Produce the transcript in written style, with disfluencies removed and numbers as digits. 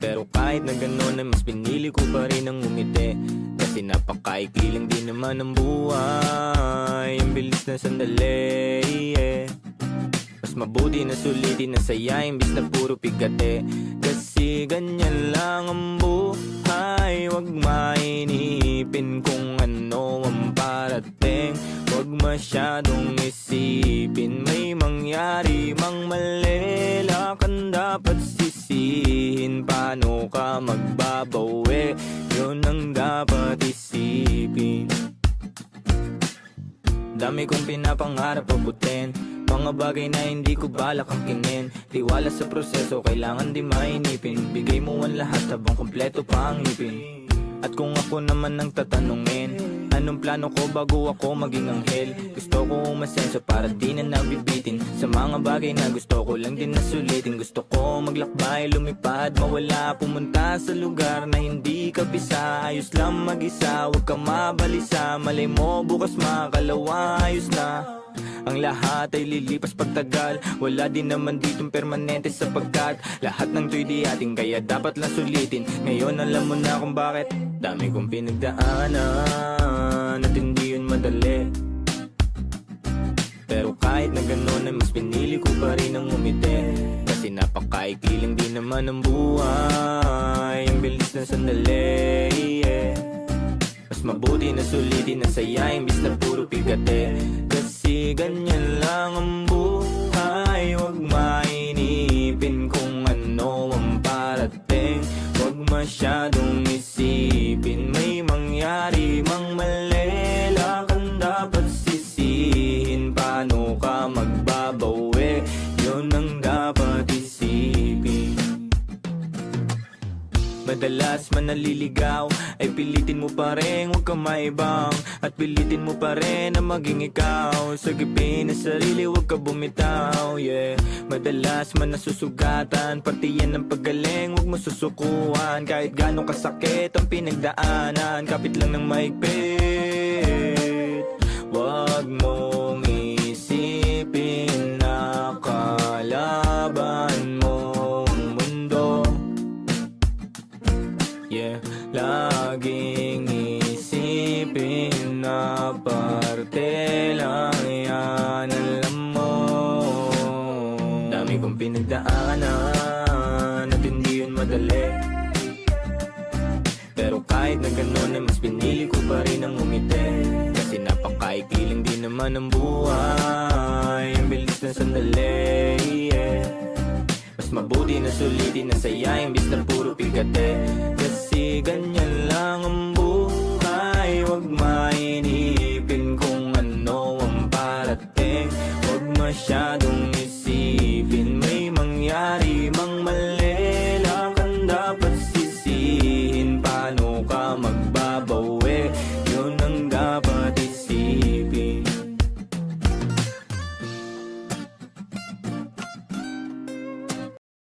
Pero kahit na gano'n ay mas pinili ko pa rin ang umiti. Kasi napakaikli lang din naman ang buhay. Ang bilis na sandali, Mas mabuti na sulitin na saya imbis na puro pigate. Kasi ganyan lang ang buhay. Huwag mainipin kung ano ang parating. Huwag masyadong isipin may mangyari mang mali. Lakan dapat sisihin, paano ka magbabawi, yun ang dapat isipin. Dami kong pinapangarap abutin, mga bagay na hindi ko balak angkinin. Tiwala sa proseso, kailangan di mainipin. Bigay mo ang lahat habang kompleto pa ang ngipin. At kung ako naman ang tatanungin, anong plano ko bago ako maging anghel? Gusto ko umasenso para di na nabibitin sa mga bagay na gusto ko lang din na sulitin. Gusto ko maglakbay, lumipad, mawala, pumunta sa lugar na hindi kabisa. Ayos lang mag-isa, huwag ka mabalisa. Malay mo bukas makalawa, ayos na. Ang lahat ay lilipas pagtagal. Wala din naman ditong permanente sapagkat lahat ng to'y di ating, kaya dapat lang sulitin. Ngayon alam mo na kung bakit. Dami kong pinagdaanan at hindi yun madali. Pero kahit na gano'n ay mas pinili ko pa rin ang umiti. Kasi napakaikli lang din naman ang buhay. Ang bilis na sandali, Mas mabuti na sulitin na saya imbis na puro pigate. Kasi ganyan lang ang buhay. Huwag mainipin kung ano ang parating. Huwag masyadong isipin may mangyari mang mali. Lakan dapat sisihin, paano ka magbabawi, yun ang dapat isipin. Madalas man naliligaw ay pilitin mo pa rin, huwag ka maibang. At pilitin mo pa rin na maging ikaw. Sagipin na sarili, huwag ka bumitaw, Madalas man nasusugatan, pati yan ang paggaling, huwag mo susukuhan. Kahit gano'ng kasakit ang pinagdaanan, kapit lang ng maigpit. Huwag mong isipin na kalaban mong mundo. Laging isipin na parte lang yan, alam mo. Dami kong pinagdaanan at hindi yun madali. Pero kahit na gano'n ay mas pinili ko pa rin ang umiti. Kasi napakaikli lang din naman ang buhay. Ang bilis na sandali, Mas mabuti na sulitin na saya imbis na puro pigate. Kasi ganyan lang ang